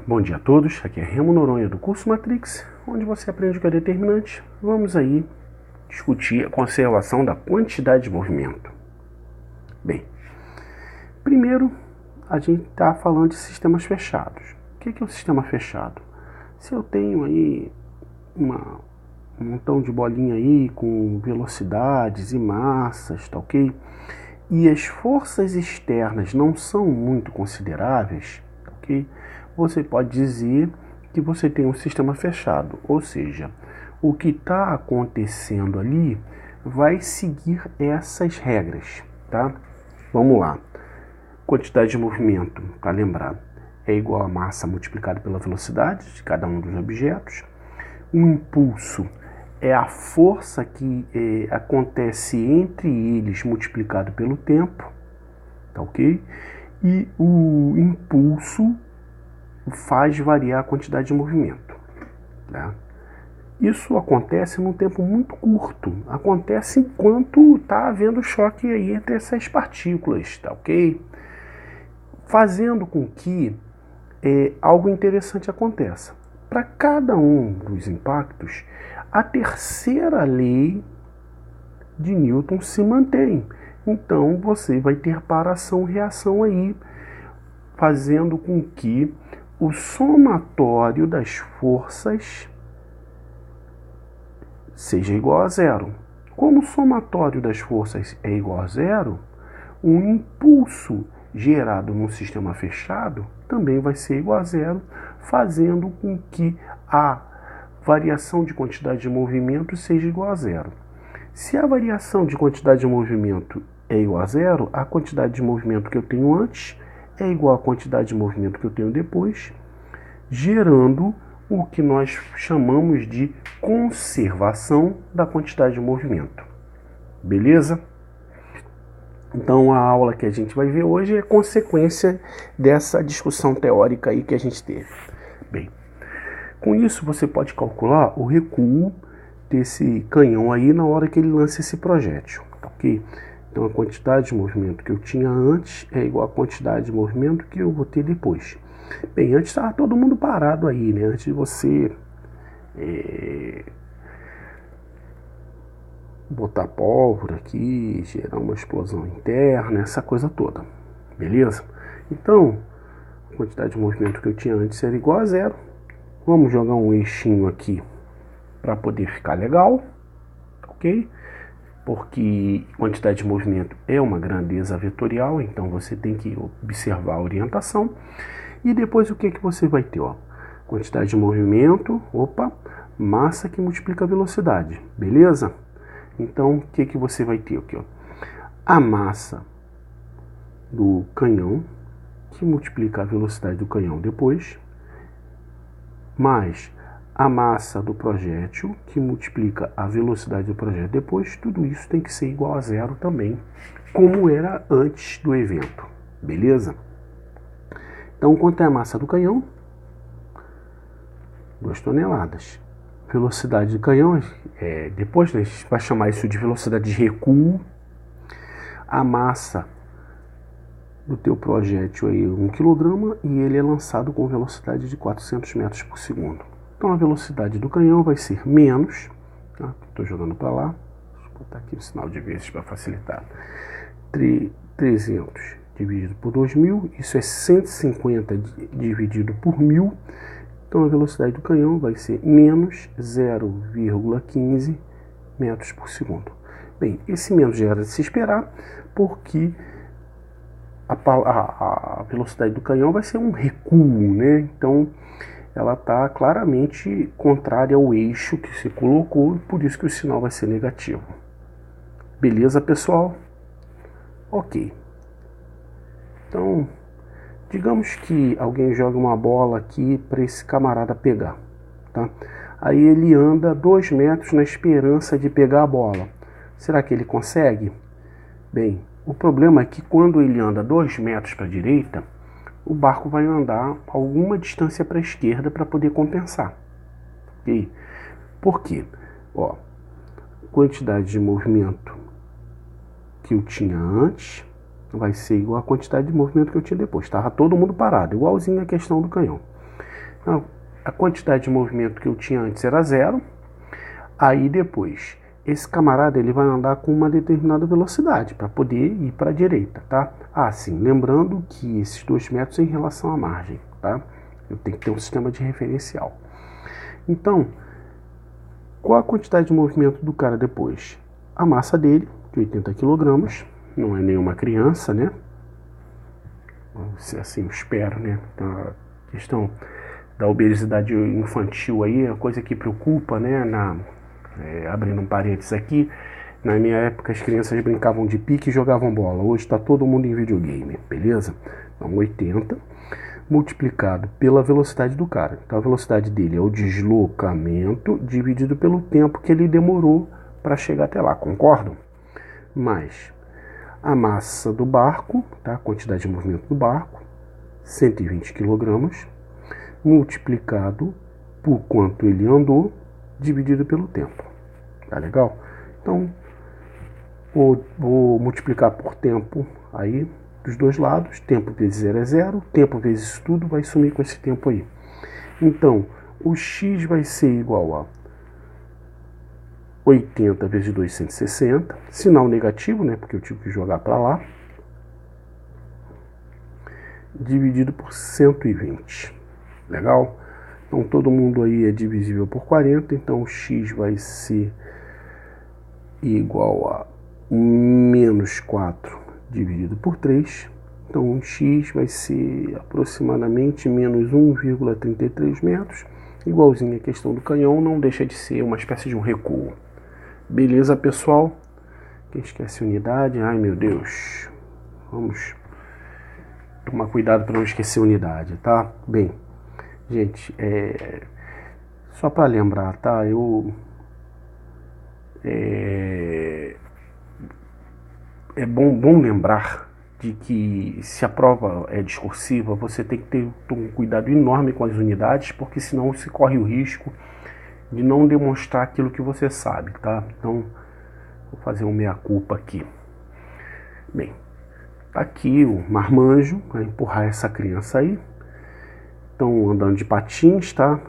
Bom dia a todos, aqui é Remo Noronha do curso Matrix, onde você aprende o que é determinante. Vamos aí discutir a conservação da quantidade de movimento. Bem, primeiro a gente está falando de sistemas fechados. O que é um sistema fechado? Se eu tenho aí um montão de bolinha aí com velocidades e massas, tá ok? E as forças externas não são muito consideráveis, tá ok? Você pode dizer que você tem um sistema fechado, ou seja, o que está acontecendo ali vai seguir essas regras, tá? Vamos lá. Quantidade de movimento, para lembrar, é igual a massa multiplicada pela velocidade de cada um dos objetos. O impulso é a força que acontece entre eles multiplicado pelo tempo, tá ok? E o impulso faz variar a quantidade de movimento, tá? Isso acontece num tempo muito curto, acontece enquanto está havendo choque aí entre essas partículas, tá ok? Fazendo com que algo interessante aconteça. Para cada um dos impactos, a terceira lei de Newton se mantém. Então você vai ter paração-reação aí, fazendo com que o somatório das forças seja igual a zero. Como o somatório das forças é igual a zero, o impulso gerado num sistema fechado também vai ser igual a zero, fazendo com que a variação de quantidade de movimento seja igual a zero. Se a variação de quantidade de movimento é igual a zero, a quantidade de movimento que eu tenho antes é igual à quantidade de movimento que eu tenho depois, gerando o que nós chamamos de conservação da quantidade de movimento. Beleza? Então a aula que a gente vai ver hoje é consequência dessa discussão teórica aí que a gente teve. Bem, com isso você pode calcular o recuo desse canhão aí na hora que ele lança esse projétil, ok? Então a quantidade de movimento que eu tinha antes é igual à quantidade de movimento que eu vou ter depois. Bem, antes estava todo mundo parado aí, né? Antes de você botar pólvora aqui, gerar uma explosão interna, essa coisa toda, beleza? Então, a quantidade de movimento que eu tinha antes era igual a zero. Vamos jogar um eixinho aqui para poder ficar legal, ok? Porque quantidade de movimento é uma grandeza vetorial, então você tem que observar a orientação. E depois o que você vai ter? Ó? Quantidade de movimento, massa que multiplica a velocidade, beleza? Então o que você vai ter aqui? Ó? A massa do canhão, que multiplica a velocidade do canhão depois, mais a massa do projétil, que multiplica a velocidade do projétil depois, tudo isso tem que ser igual a zero também, como era antes do evento, beleza? Então, quanto é a massa do canhão? 2 toneladas. Velocidade do canhão, depois a gente vai chamar isso de velocidade de recuo. A massa do teu projétil aí é 1 kg e ele é lançado com velocidade de 400 metros por segundo. Então a velocidade do canhão vai ser menos, tá? Estou jogando para lá, deixa eu botar aqui o sinal de vezes para facilitar, 300 dividido por 2000, isso é 150 dividido por 1000, então a velocidade do canhão vai ser menos 0,15 metros por segundo. Bem, esse menos já era de se esperar, porque a velocidade do canhão vai ser um recuo, né? Então ela está claramente contrária ao eixo que se colocou, por isso que o sinal vai ser negativo. Beleza, pessoal? Ok. Então, digamos que alguém joga uma bola aqui para esse camarada pegar, tá? Aí ele anda 2 metros na esperança de pegar a bola. Será que ele consegue? Bem, o problema é que quando ele anda 2 metros para a direita, o barco vai andar alguma distância para a esquerda para poder compensar. Okay? Por quê? Ó, quantidade de movimento que eu tinha antes vai ser igual à quantidade de movimento que eu tinha depois. Estava todo mundo parado, igualzinho a questão do canhão. A quantidade de movimento que eu tinha antes era 0. Aí depois, esse camarada ele vai andar com uma determinada velocidade para poder ir para a direita, tá? Ah, sim, lembrando que esses 2 metros é em relação à margem, tá? Eu tenho que ter um sistema de referencial. Então, qual a quantidade de movimento do cara depois? A massa dele, de 80 kg, não é nenhuma criança, né? Assim, eu espero, né? A questão da obesidade infantil aí é uma coisa que preocupa, né? Abrindo um parênteses aqui, na minha época as crianças brincavam de pique e jogavam bola. Hoje está todo mundo em videogame, beleza? Então 80 multiplicado pela velocidade do cara. Então a velocidade dele é o deslocamento dividido pelo tempo que ele demorou para chegar até lá, concordam? Mais a massa do barco, tá? A quantidade de movimento do barco, 120 kg, multiplicado por quanto ele andou, dividido pelo tempo. Tá legal? Então, vou multiplicar por tempo aí dos dois lados. Tempo vezes 0 é 0, tempo vezes tudo vai sumir com esse tempo aí. Então, o x vai ser igual a 80 vezes 2, 160. Sinal negativo, né? Porque eu tive que jogar para lá. Dividido por 120. Legal? Então, todo mundo aí é divisível por 40. Então, o x vai ser igual a menos 4 dividido por 3. Então, o x vai ser aproximadamente menos 1,33 metros. Igualzinho a questão do canhão, não deixa de ser uma espécie de um recuo. Beleza, pessoal? Quem esquece unidade? Ai, meu Deus. Vamos tomar cuidado para não esquecer unidade, tá? Bem, gente, só para lembrar, tá? É bom lembrar de que se a prova é discursiva, você tem que ter um cuidado enorme com as unidades, porque senão você corre o risco de não demonstrar aquilo que você sabe, tá? Então, vou fazer um meia-culpa aqui. Bem, tá aqui o marmanjo, vai empurrar essa criança aí. Estão andando de patins, tá?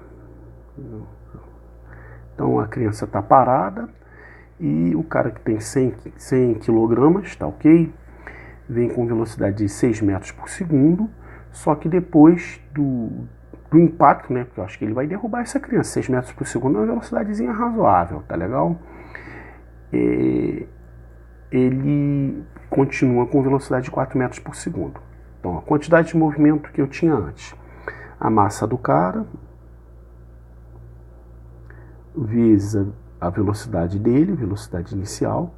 Então, a criança tá parada e o cara que tem 100 kg, tá ok? Vem com velocidade de 6 metros por segundo, só que depois do impacto, né? Porque eu acho que ele vai derrubar essa criança. 6 metros por segundo é uma velocidadezinha razoável, tá legal? Ele continua com velocidade de 4 metros por segundo. Então, a quantidade de movimento que eu tinha antes. A massa do cara vezes a velocidade dele, velocidade inicial,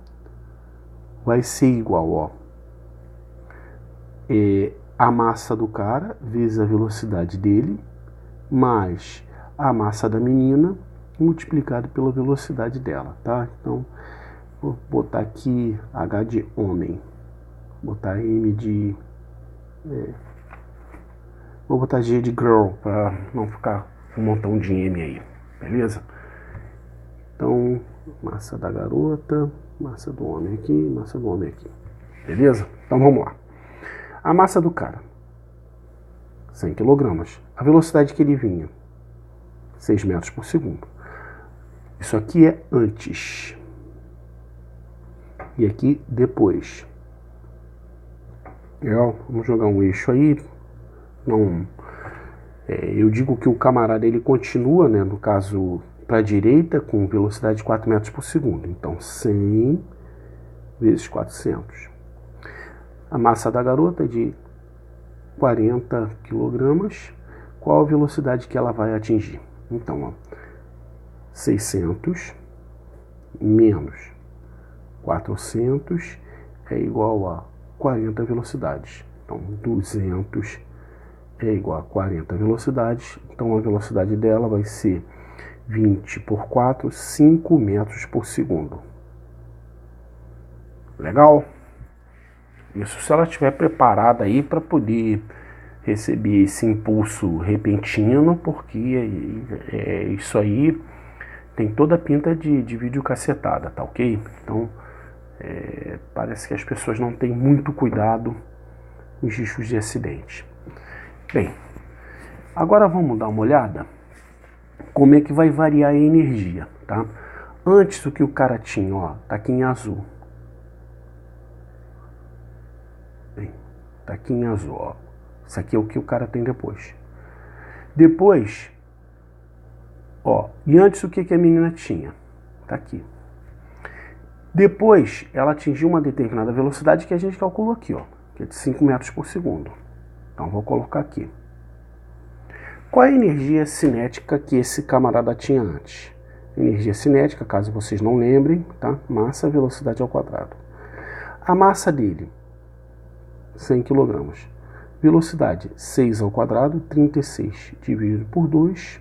vai ser igual, ó, a massa do cara vezes a velocidade dele, mais a massa da menina, multiplicado pela velocidade dela, tá? Então, vou botar aqui H de homem, botar M de... vou botar G de girl, para não ficar um montão de M aí, beleza? Então, massa da garota, massa do homem aqui, massa do homem aqui, beleza? Então, vamos lá. A massa do cara, 100 kg. A velocidade que ele vinha, 6 metros por segundo. Isso aqui é antes. E aqui depois. Legal? Vamos jogar um eixo aí. Não, eu digo que o camarada ele continua, né, no caso para a direita, com velocidade de 4 metros por segundo. Então 100 vezes 400. A massa da garota é de 40 kg. Qual a velocidade que ela vai atingir? Então, ó, 600 menos 400 é igual a 40 velocidades. Então, 200 é igual a 40 velocidades. Então, a velocidade dela vai ser 20 por 4, 5 metros por segundo. Legal? Isso se ela estiver preparada aí para poder receber esse impulso repentino, porque isso aí tem toda a pinta de vídeo cacetada, tá ok? Então, parece que as pessoas não têm muito cuidado nos riscos de acidente. Bem, Agora vamos dar uma olhada como é que vai variar a energia, tá? Antes o que o cara tinha, ó, tá aqui em azul. Bem, tá aqui em azul, ó. Isso aqui é o que o cara tem depois. Depois, ó, e antes o que a menina tinha? Tá aqui. Depois, ela atingiu uma determinada velocidade que a gente calculou aqui, ó, que é de 5 metros por segundo. Então, vou colocar aqui. Qual é a energia cinética que esse camarada tinha antes? Energia cinética, caso vocês não lembrem, tá? Massa, velocidade ao quadrado. A massa dele, 100 kg. Velocidade, 6 ao quadrado, 36 dividido por 2,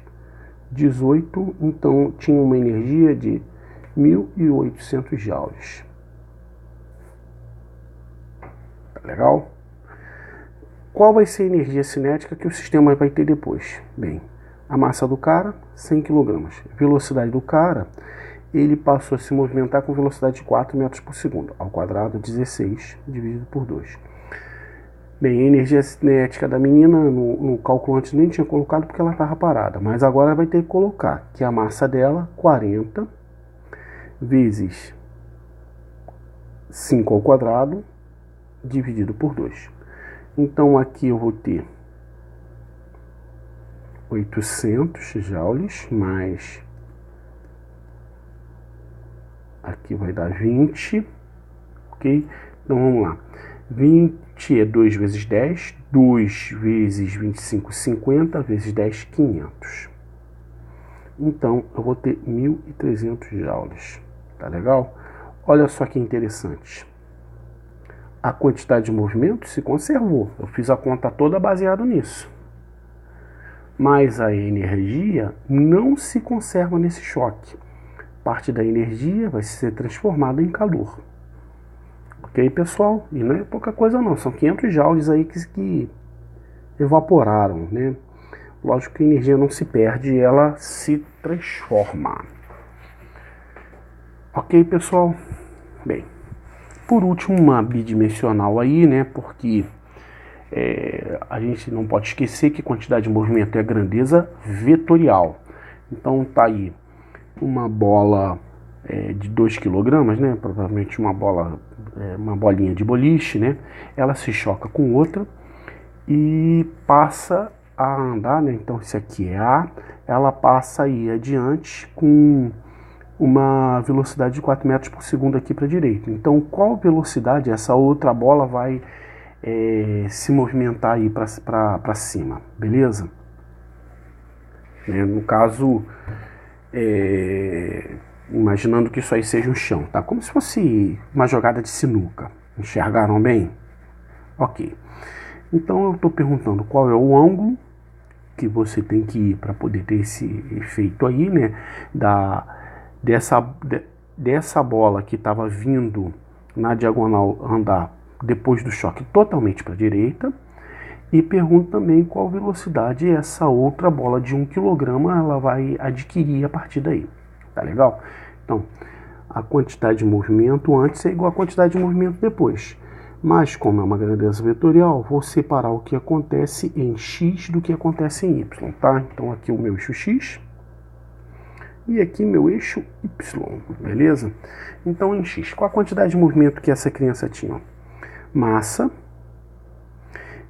18. Então, tinha uma energia de 1.800 joules. Tá legal? Qual vai ser a energia cinética que o sistema vai ter depois? Bem, a massa do cara, 100 kg. Velocidade do cara, ele passou a se movimentar com velocidade de 4 metros por segundo. Ao quadrado, 16 dividido por 2. Bem, a energia cinética da menina, no cálculo antes nem tinha colocado porque ela estava parada. Mas agora vai ter que colocar que a massa dela, 40 vezes 5 ao quadrado, dividido por 2. Então aqui eu vou ter 800 joules, mais aqui vai dar 20, ok? Então vamos lá. 20 é 2 vezes 10, 2 vezes 25, 50, vezes 10, 500. Então eu vou ter 1.300 joules, tá legal? Olha só que interessante. A quantidade de movimento se conservou. Eu fiz a conta toda baseado nisso. Mas a energia não se conserva nesse choque. Parte da energia vai ser transformada em calor. Ok, pessoal? E não é pouca coisa não. São 500 joules aí que evaporaram, né? Lógico que a energia não se perde, ela se transforma. Ok, pessoal? Bem, por último, uma bidimensional aí, né? Porque a gente não pode esquecer que quantidade de movimento é grandeza vetorial. Então tá aí uma bola de 2 kg, né? Provavelmente uma bolinha de boliche, né? Ela se choca com outra e passa a andar, né? Então isso aqui é A, ela passa a ir adiante com uma velocidade de 4 metros por segundo aqui para a direita. Então qual velocidade essa outra bola vai se movimentar aí para cima, beleza? No caso, imaginando que isso aí seja um chão, tá? Como se fosse uma jogada de sinuca. Enxergaram bem? Ok. Então eu estou perguntando qual é o ângulo que você tem que ir para poder ter esse efeito aí, né? Dessa bola que estava vindo na diagonal andar depois do choque totalmente para a direita. E pergunto também qual velocidade essa outra bola de 1 kg ela vai adquirir a partir daí. Tá legal? Então, a quantidade de movimento antes é igual à quantidade de movimento depois. Mas, como é uma grandeza vetorial, vou separar o que acontece em x do que acontece em y, tá? Então, aqui o meu eixo x e aqui meu eixo y, beleza? Então, em x, qual a quantidade de movimento que essa criança tinha? Massa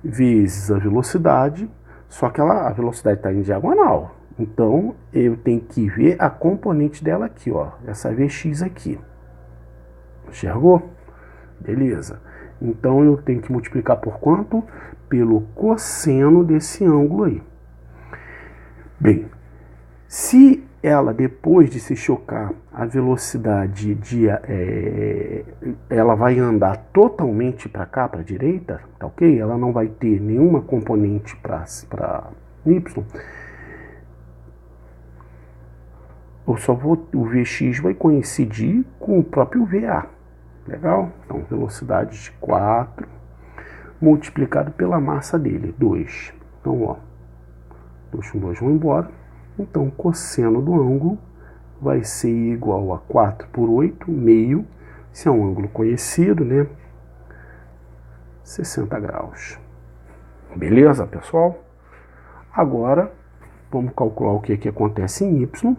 vezes a velocidade, só que a velocidade está em diagonal. Então, eu tenho que ver a componente dela aqui, ó, essa Vx aqui. Enxergou? Beleza. Então, eu tenho que multiplicar por quanto? Pelo cosseno desse ângulo aí. Bem, se ela, depois de se chocar, a velocidade ela vai andar totalmente para cá, para a direita, tá ok? Ela não vai ter nenhuma componente para y. O Vx vai coincidir com o próprio VA. Legal? Então, velocidade de 4 multiplicado pela massa dele, 2. Então, ó, 2 com 2 vão embora. Então, o cosseno do ângulo vai ser igual a 4 por 8, meio. Se é um ângulo conhecido, né? 60 graus. Beleza, pessoal? Agora, vamos calcular o que acontece em y,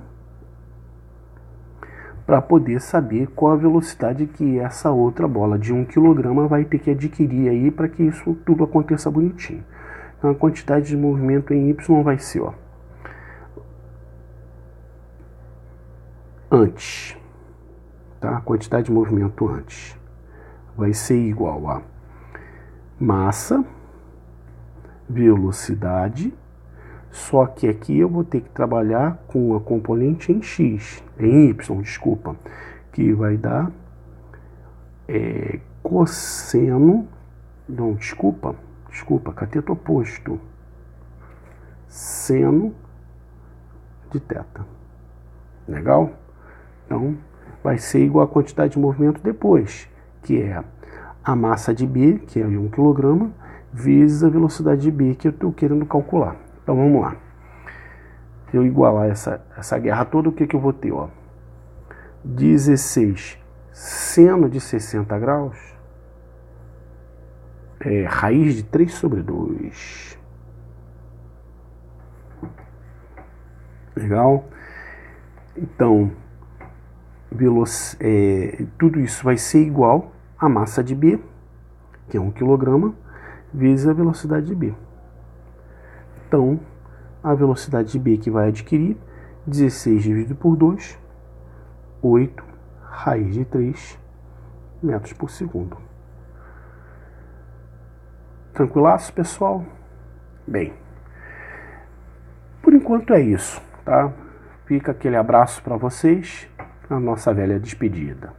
para poder saber qual a velocidade que essa outra bola de 1 kg vai ter que adquirir aí para que isso tudo aconteça bonitinho. Então a quantidade de movimento em y vai ser, ó, antes, tá? A quantidade de movimento antes vai ser igual a massa, velocidade, só que aqui eu vou ter que trabalhar com a componente em x, em y, desculpa, que vai dar cosseno, não, desculpa, cateto oposto, seno de θ. Legal? Então, vai ser igual a quantidade de movimento depois, que é a massa de B, que é 1 kg, vezes a velocidade de B que eu estou querendo calcular. Então, vamos lá. Se eu igualar essa guerra toda, o que eu vou ter? Ó? 16 seno de 60 graus é raiz de 3 sobre 2. Legal? Então, tudo isso vai ser igual a massa de B, que é 1 kg, vezes a velocidade de B. Então, a velocidade de B que vai adquirir, 16 dividido por 2, 8 raiz de 3 metros por segundo. Tranquilaço, pessoal? Bem, por enquanto é isso, tá? Fica aquele abraço para vocês, a nossa velha despedida.